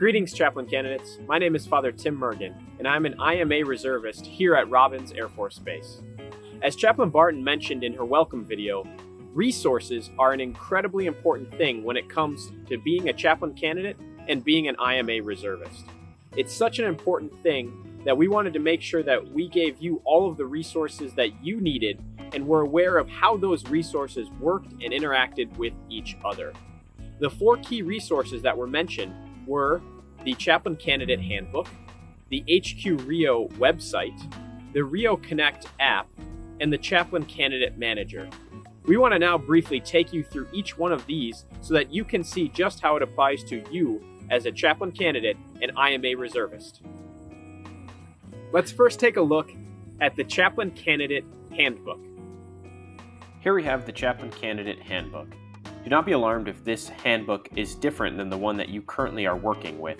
Greetings, Chaplain Candidates. My name is Father Tim Mergen, and I'm an IMA reservist here at Robins Air Force Base. As Chaplain Barton mentioned in her welcome video, resources are an incredibly important thing when it comes to being a chaplain candidate and being an IMA reservist. It's such an important thing that we wanted to make sure that we gave you all of the resources that you needed and were aware of how those resources worked and interacted with each other. The 4 key resources that were mentioned were the Chaplain Candidate Handbook, the HQRIO website, the RIO Connect app, and the Chaplain Candidate Manager. We want to now briefly take you through each one of these so that you can see just how it applies to you as a chaplain candidate and IMA reservist. Let's first take a look at the Chaplain Candidate Handbook. Here we have the Chaplain Candidate Handbook. Do not be alarmed if this handbook is different than the one that you currently are working with,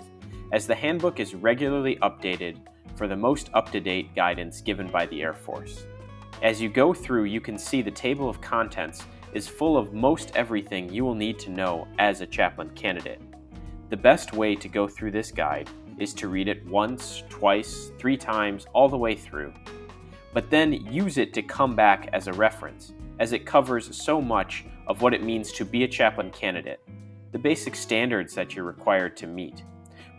as the handbook is regularly updated for the most up-to-date guidance given by the Air Force. As you go through, you can see the table of contents is full of most everything you will need to know as a chaplain candidate. The best way to go through this guide is to read it once, twice, 3 times, all the way through. But then use it to come back as a reference, as it covers so much of what it means to be a chaplain candidate, the basic standards that you're required to meet.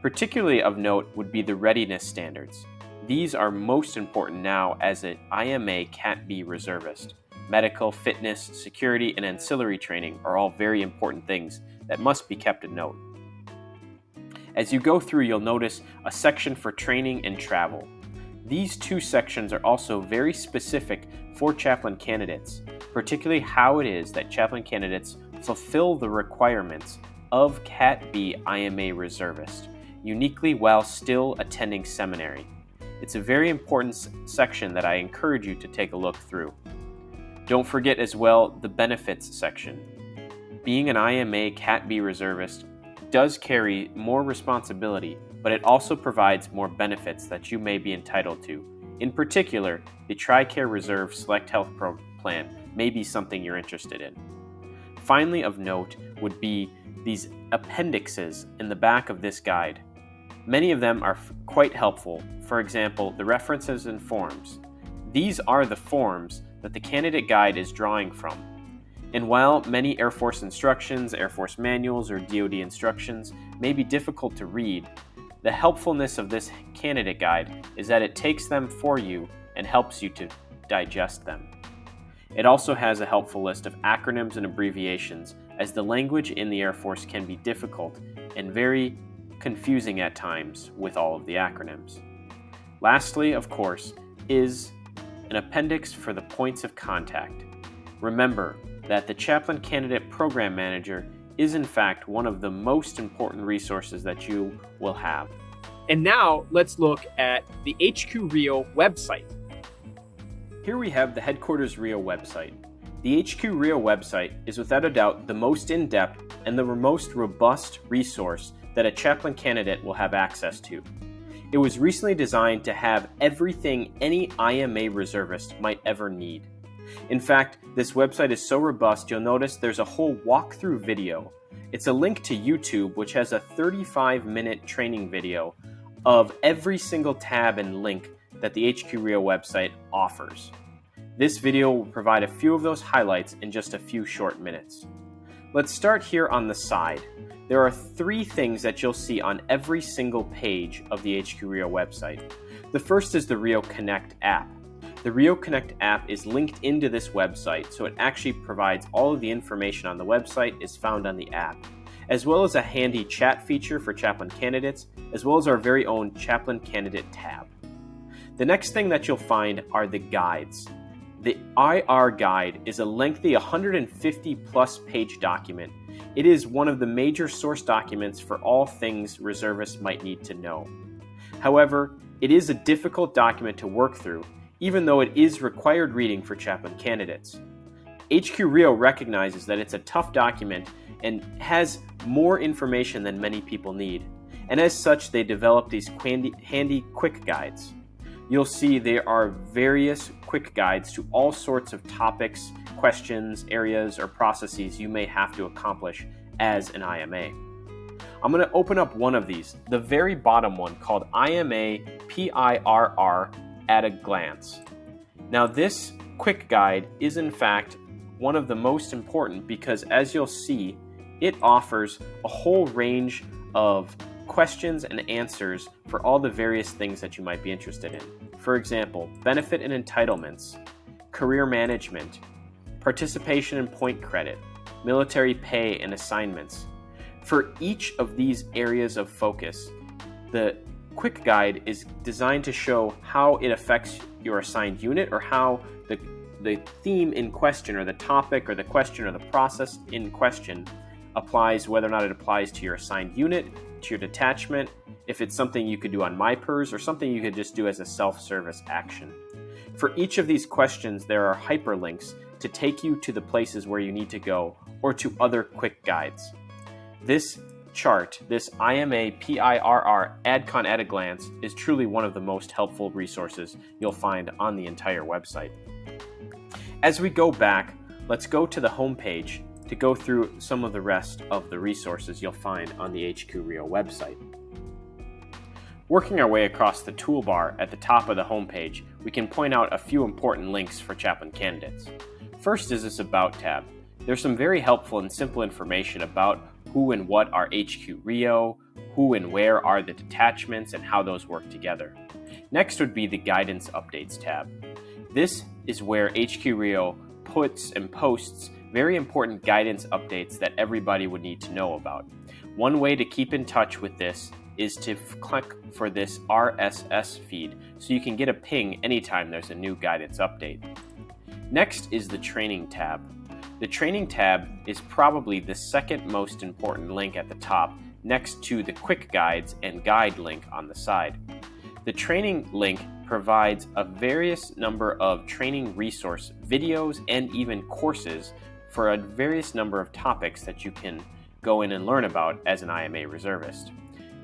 Particularly of note would be the readiness standards. These are most important now as an IMA Cat B reservist. Medical, fitness, security, and ancillary training are all very important things that must be kept in note. As you go through, you'll notice a section for training and travel. These 2 sections are also very specific for chaplain candidates, particularly how it is that chaplain candidates fulfill the requirements of Cat B IMA reservist, uniquely while still attending seminary. It's a very important section that I encourage you to take a look through. Don't forget as well the benefits section. Being an IMA Cat B reservist does carry more responsibility, but it also provides more benefits that you may be entitled to. In particular, the TRICARE Reserve Select Health Plan may be something you're interested in. Finally, of note would be these appendixes in the back of this guide. Many of them are quite helpful. For example, the references and forms. These are the forms that the candidate guide is drawing from. And while many Air Force instructions, Air Force manuals, or DoD instructions may be difficult to read, the helpfulness of this candidate guide is that it takes them for you and helps you to digest them. It also has a helpful list of acronyms and abbreviations, as the language in the Air Force can be difficult and very confusing at times with all of the acronyms. Lastly, of course, is an appendix for the points of contact. Remember that the Chaplain Candidate Program Manager is in fact one of the most important resources that you will have. And now let's look at the HQRIO website. Here we have the Headquarters RIO website. The HQRIO website is without a doubt the most in-depth and the most robust resource that a chaplain candidate will have access to. It was recently designed to have everything any IMA reservist might ever need. In fact, this website is so robust you'll notice there's a whole walkthrough video. It's a link to YouTube, which has a 35-minute training video of every single tab and link that the HQRIO website offers. This video will provide a few of those highlights in just a few short minutes. Let's start here on the side. There are 3 things that you'll see on every single page of the HQRIO website. The first is the RIO Connect app. The RIO Connect app is linked into this website, so it actually provides all of the information on the website is found on the app, as well as a handy chat feature for chaplain candidates, as well as our very own Chaplain Candidate tab. The next thing that you'll find are the guides. The IR guide is a lengthy 150-plus page document. It is one of the major source documents for all things reservists might need to know. However, it is a difficult document to work through, even though it is required reading for chaplain candidates. HQRIO recognizes that it's a tough document and has more information than many people need, and as such they develop these handy quick guides. You'll see there are various quick guides to all sorts of topics, questions, areas, or processes you may have to accomplish as an IMA. I'm going to open up one of these, the very bottom one called IMA PIRR at a glance. Now this quick guide is in fact one of the most important because, as you'll see, it offers a whole range of questions and answers for all the various things that you might be interested in. For example, benefit and entitlements, career management, participation and point credit, military pay and assignments. For each of these areas of focus, the quick guide is designed to show how it affects your assigned unit, or how the theme in question, or the topic or the question or the process in question applies, whether or not it applies to your assigned unit, to your detachment, if it's something you could do on MyPers, or something you could just do as a self-service action. For each of these questions, there are hyperlinks to take you to the places where you need to go, or to other quick guides. This chart, this IMA PIRR AdCon at a glance, is truly one of the most helpful resources you'll find on the entire website. As we go back, let's go to the home page to go through some of the rest of the resources you'll find on the HQRIO website. Working our way across the toolbar at the top of the home page, we can point out a few important links for chaplain candidates. First is this About tab. There's some very helpful and simple information about who and what are HQRIO, who and where are the detachments, and how those work together. Next would be the Guidance Updates tab. This is where HQRIO puts and posts very important guidance updates that everybody would need to know about. One way to keep in touch with this is to click for this RSS feed so you can get a ping anytime there's a new guidance update. Next is the Training tab. The Training tab is probably the second most important link at the top, next to the Quick Guides and Guide link on the side. The Training link provides a various number of training resource videos and even courses for a various number of topics that you can go in and learn about as an IMA reservist.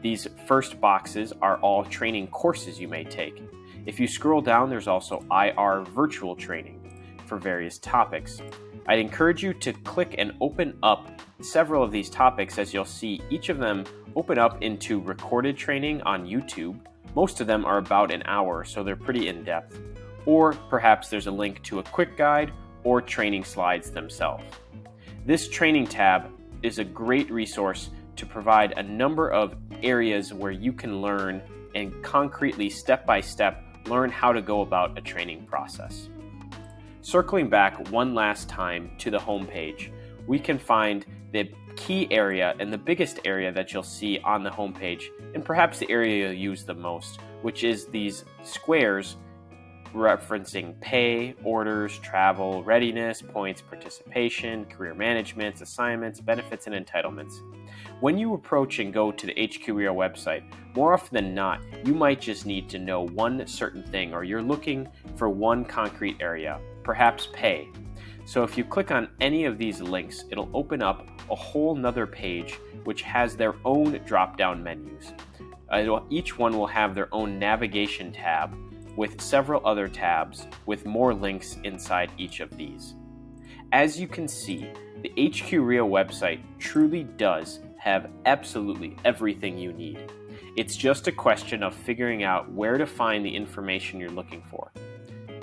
These first boxes are all training courses you may take. If you scroll down, there's also IR virtual training for various topics. I'd encourage you to click and open up several of these topics, as you'll see each of them open up into recorded training on YouTube. Most of them are about an hour, so they're pretty in-depth. Or perhaps there's a link to a quick guide or training slides themselves. This Training tab is a great resource to provide a number of areas where you can learn and concretely, step-by-step, learn how to go about a training process. Circling back one last time to the home page, we can find the key area and the biggest area that you'll see on the home page, and perhaps the area you'll use the most, which is these squares referencing pay, orders, travel, readiness, points, participation, career management, assignments, benefits, and entitlements. When you approach and go to the HQRIO website, more often than not, you might just need to know one certain thing, or you're looking for one concrete area, perhaps pay. So if you click on any of these links, it'll open up a whole nother page which has their own drop-down menus. Each one will have their own navigation tab with several other tabs with more links inside each of these. As you can see, the HQRIO website truly does have absolutely everything you need. It's just a question of figuring out where to find the information you're looking for.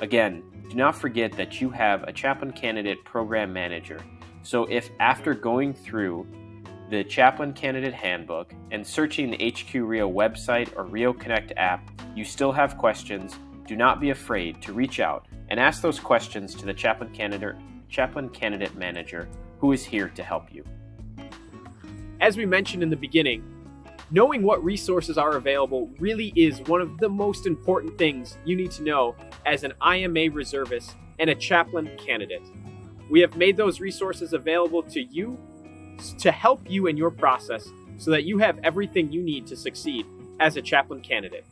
Again, do not forget that you have a Chaplain Candidate Program Manager, so if after going through the Chaplain Candidate Handbook and searching the HQRIO website or Rio Connect app, you still have questions, do not be afraid to reach out and ask those questions to the Chaplain Candidate Manager, who is here to help you. As we mentioned in the beginning, knowing what resources are available really is one of the most important things you need to know as an IMA reservist and a chaplain candidate. We have made those resources available to you to help you in your process so that you have everything you need to succeed as a chaplain candidate.